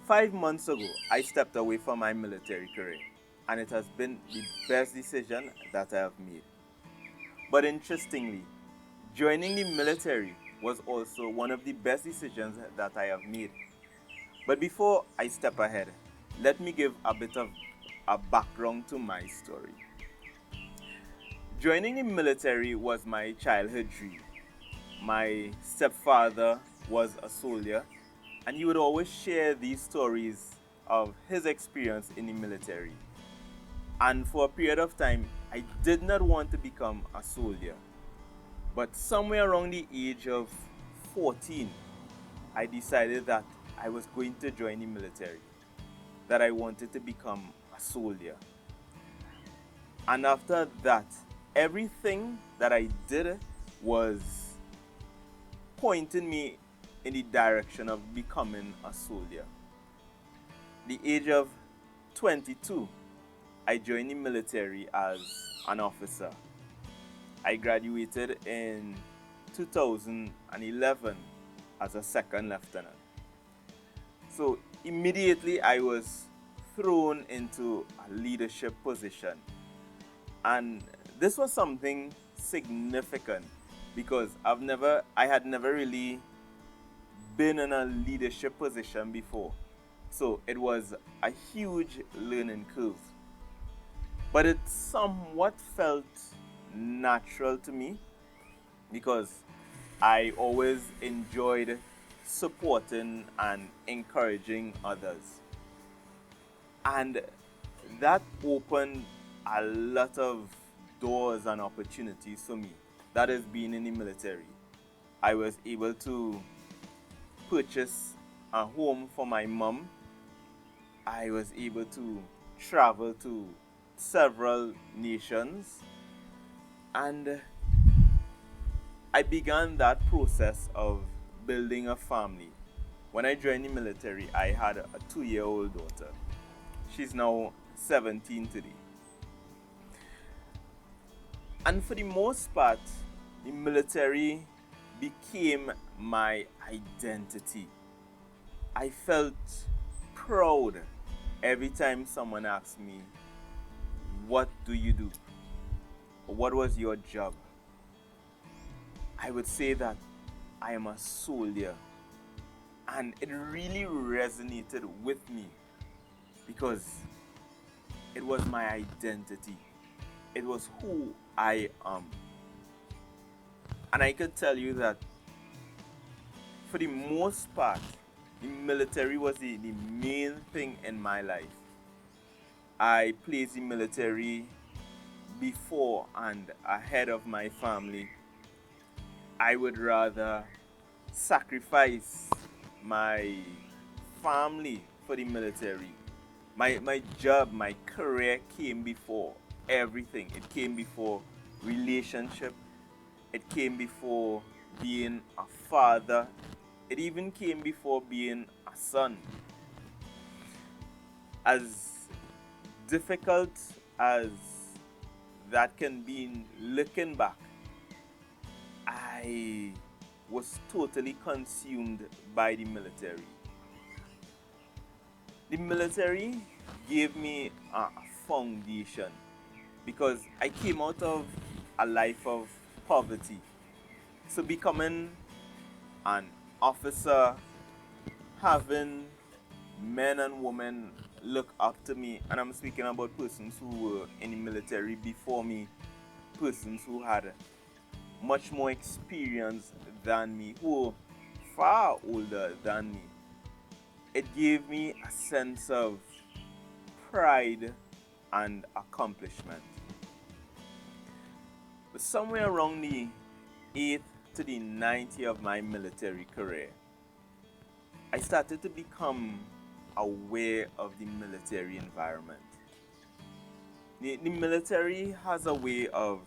5 months ago, I stepped away from my military career, and it has been the best decision that I have made. But interestingly, joining the military was also one of the best decisions that I have made. But before I step ahead, let me give a bit of a background to my story. Joining the military was my childhood dream. My stepfather was a soldier, and he would always share these stories of his experience in the military. And for a period of time, I did not want to become a soldier. But somewhere around the age of 14, I decided that I was going to join the military, that I wanted to become a soldier. And after that, everything that I did was pointing me in the direction of becoming a soldier. The age of 22, I joined the military as an officer. I graduated in 2011 as a second lieutenant. So immediately I was thrown into a leadership position. And this was something significant because I had never really been in a leadership position before. So it was a huge learning curve. But it somewhat felt natural to me because I always enjoyed supporting and encouraging others. And that opened a lot of doors and opportunities for me. That is being in the military. I was able to purchase a home for my mom. I was able to travel to several nations, and I began that process of building a family. When I joined the military, I had a 2-year-old daughter. She's now 17 today. And for the most part, the military became my identity. I felt proud every time someone asked me, "What do you do? What was your job?" I would say that I am a soldier. And it really resonated with me because it was my identity. It was who I am. And I could tell you that for the most part, the military was the main thing in my life. I placed the military before and ahead of my family. I would rather sacrifice my family for the military. My job, my career came before everything. It came before relationship. It came before being a father. It even came before being a son. As difficult as that can be looking back, I was totally consumed by the military. The military gave me a foundation because I came out of a life of poverty. So becoming an officer, having men and women look up to me, and I'm speaking about persons who were in the military before me, persons who had much more experience than me, who were far older than me. It gave me a sense of pride and accomplishment. But somewhere around the 8th to the 9th year of my military career, I started to become aware of the military environment. The military has a way of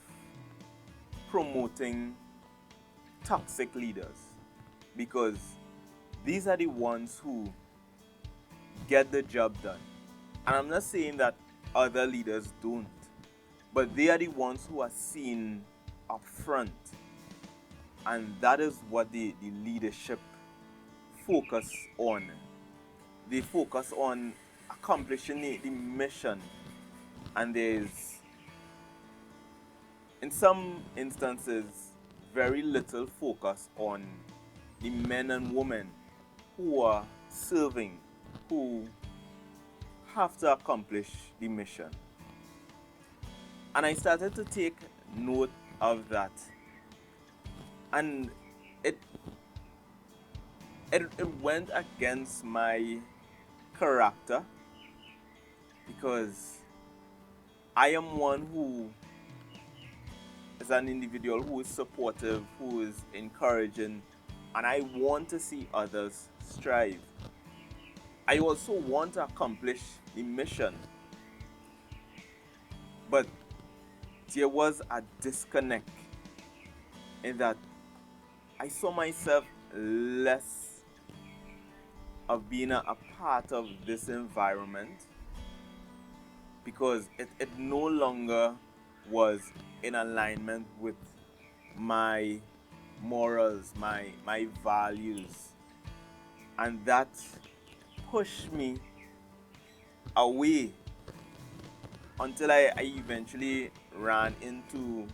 promoting toxic leaders because these are the ones who get the job done. And I'm not saying that other leaders don't, but they are the ones who are seen up front. And that is what the leadership focus on. they focus on accomplishing the mission, and there's, in some instances, very little focus on the men and women who are serving, who have to accomplish the mission. And I started to take note of that. And it went against my character, because I am one who is an individual who is supportive, who is encouraging, and I want to see others strive. I also want to accomplish the mission. But there was a disconnect in that I saw myself less of being a part of this environment, because it no longer was in alignment with my morals, my values. And that pushed me away until I eventually ran into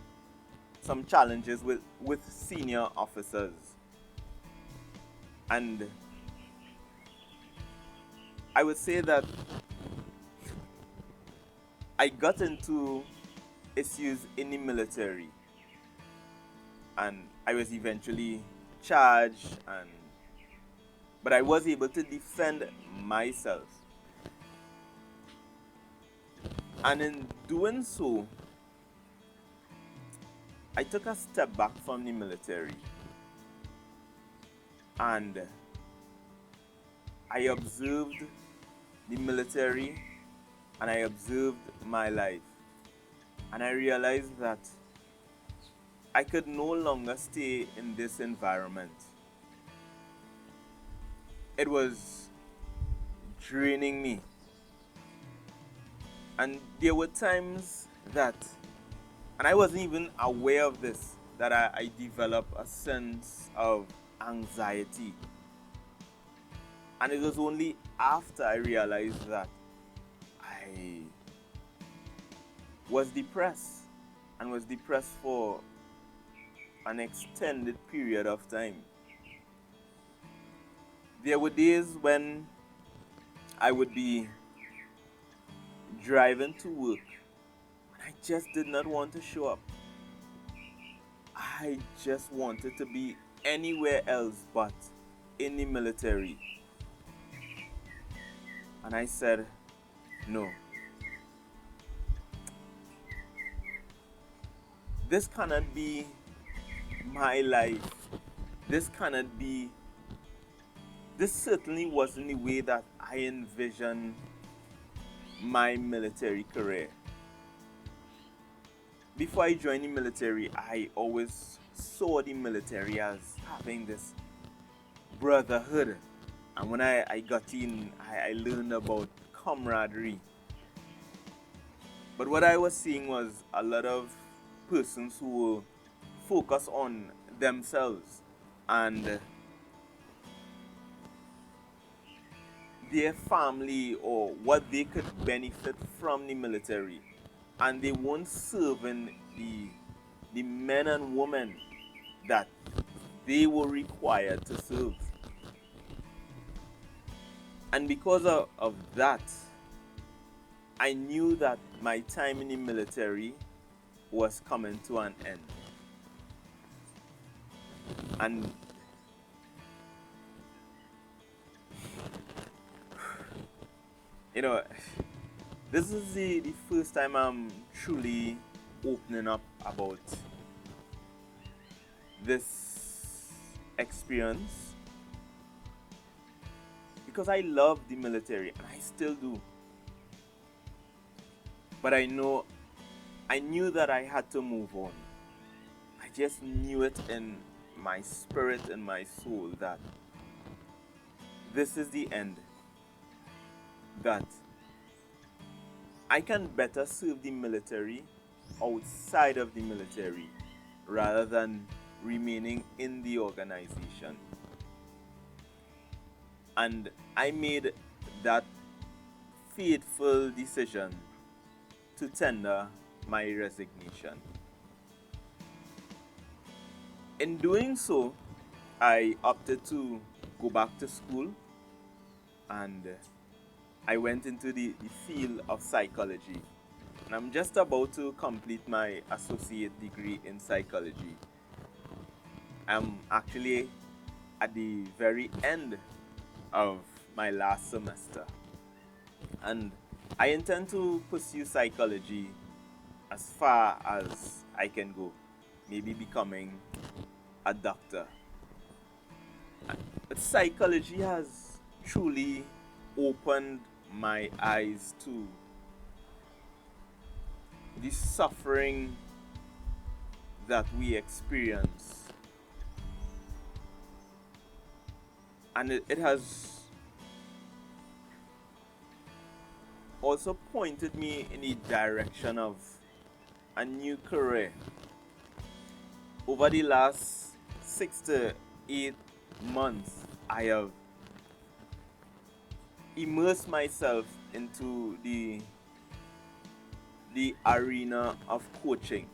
some challenges with senior officers. And I would say that I got into issues in the military, and I was eventually charged, but I was able to defend myself. And in doing so, I took a step back from the military, and I observed the military, and I observed my life, and I realized that I could no longer stay in this environment. It was draining me. And there were times that, and I wasn't even aware of this, that I developed a sense of anxiety. And it was only after I realized that I was depressed, and was depressed for an extended period of time. There were days when I would be driving to work, and I just did not want to show up. I just wanted to be anywhere else but in the military. And I said, no. This cannot be my life. This certainly wasn't the way that I envisioned my military career. Before I joined the military, I always saw the military as having this brotherhood. And when I got in, I learned about camaraderie. But what I was seeing was a lot of persons who focus on themselves and their family, or what they could benefit from the military, and they weren't serving the men and women that they were required to serve. And because of that, I knew that my time in the military was coming to an end. And this is the first time I'm truly opening up about this experience, because I love the military, and I still do. But I knew that I had to move on. I just knew it in my spirit and my soul that this is the end. That I can better serve the military outside of the military rather than remaining in the organization. And I made that fateful decision to tender my resignation. In doing so, I opted to go back to school, and I went into the field of psychology. And I'm just about to complete my associate degree in psychology. I'm actually at the very end of my last semester. And I intend to pursue psychology as far as I can go, maybe becoming a doctor. But psychology has truly opened my eyes to the suffering that we experience. And it has also pointed me in the direction of a new career. Over the last 6 to 8 months, I have immersed myself into the arena of coaching.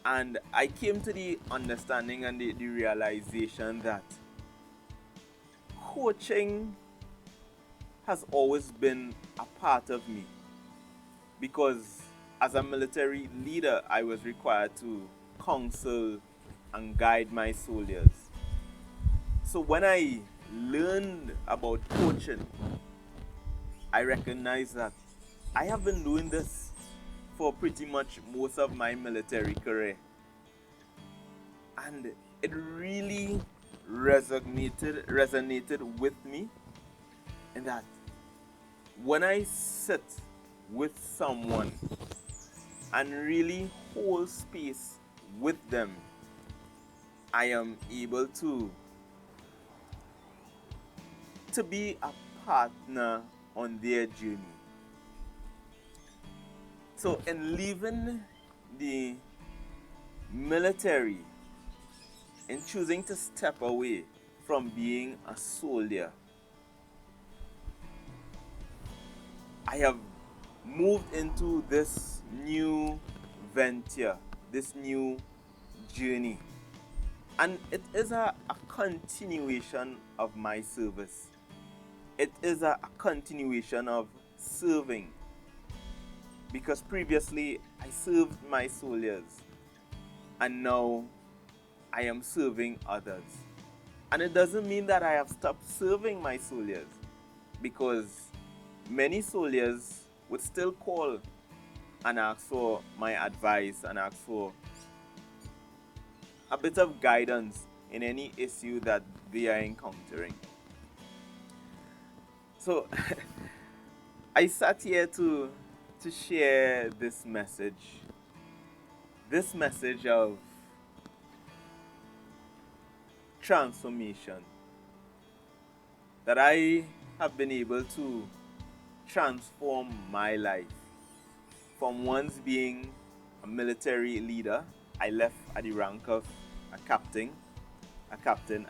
And I came to the understanding and the realization that coaching has always been a part of me, because as a military leader, I was required to counsel and guide my soldiers. So when I learned about coaching, I recognized that I have been doing this for pretty much most of my military career. And it really resonated with me, in that when I sit with someone and really hold space with them, I am able to be a partner on their journey. So in leaving the military, in choosing to step away from being a soldier, I have moved into this new venture, this new journey. And it is a continuation of my service. It is a continuation of serving. Because previously I served my soldiers, and now I am serving others. And it doesn't mean that I have stopped serving my soldiers, because many soldiers would still call and ask for my advice and ask for a bit of guidance in any issue that they are encountering. So I sat here to share this message of transformation, that I have been able to transform my life from once being a military leader. I left at the rank of a captain,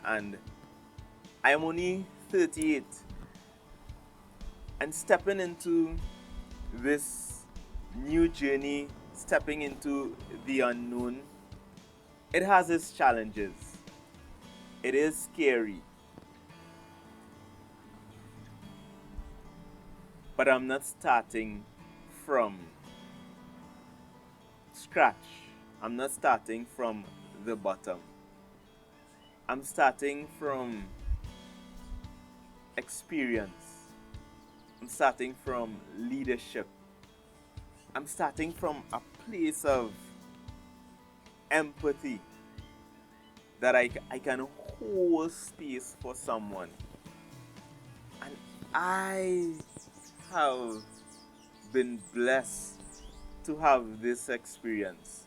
and I am only 38, and stepping into this new journey, stepping into the unknown, it has its challenges. It is scary. But I'm not starting from scratch. I'm not starting from the bottom. I'm starting from experience. I'm starting from leadership. I'm starting from a place of empathy, that I can hold space for someone. And I have been blessed to have this experience.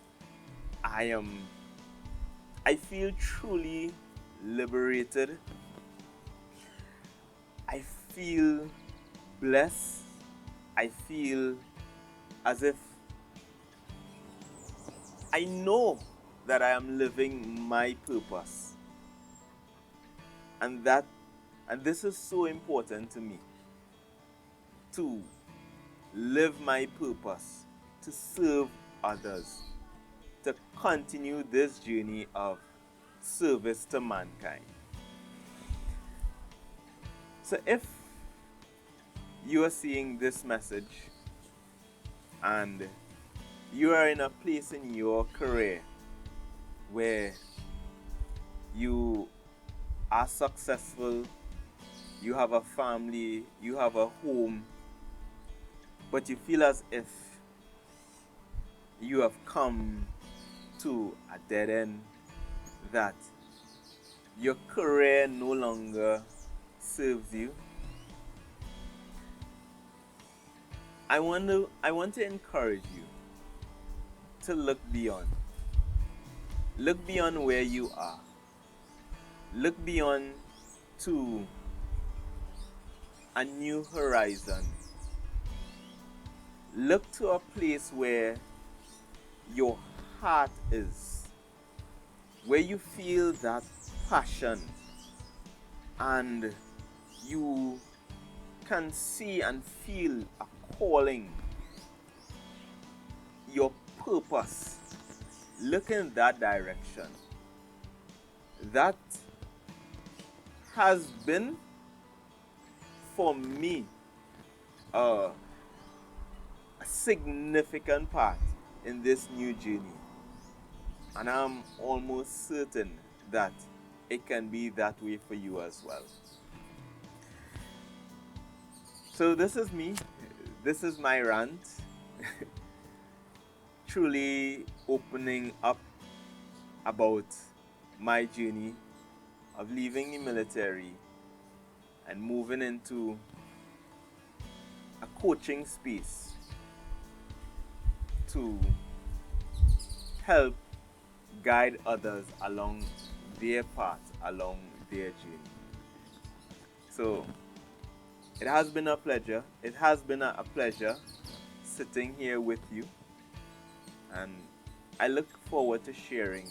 I feel truly liberated. I feel blessed. I feel as if I know that I am living my purpose. And that And this is so important to me, to live my purpose, to serve others, to continue this journey of service to mankind. So if you are seeing this message and you are in a place in your career where you are successful, you have a family, you have a home, but you feel as if you have come to a dead end, that your career no longer serves you, I want to encourage you to look beyond. Look beyond where you are. Look beyond to a new horizon. Look to a place where your heart is, where you feel that passion and you can see and feel a calling, your purpose. Look in that direction. That has been, for me, a significant part in this new journey. And I'm almost certain that it can be that way for you as well. So this is me. This is my rant. Truly opening up about my journey of leaving the military and moving into a coaching space to help guide others along their path, along their journey. So it has been a pleasure. It has been a pleasure sitting here with you, and I look forward to sharing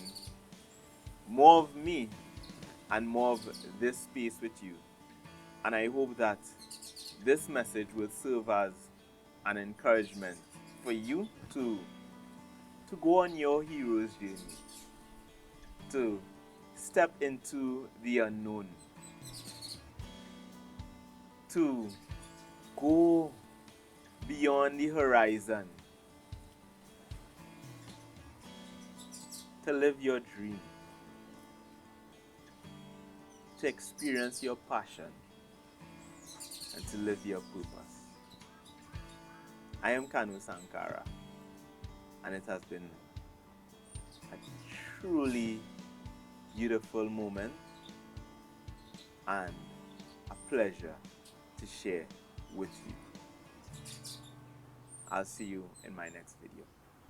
more of me and more of this space with you. And I hope that this message will serve as an encouragement for you to go on your hero's journey, to step into the unknown, to go beyond the horizon, to live your dream, to experience your passion, and to live your purpose. I am Kanu Sankara, and it has been a truly beautiful moment and a pleasure to share with you. I'll see you in my next video.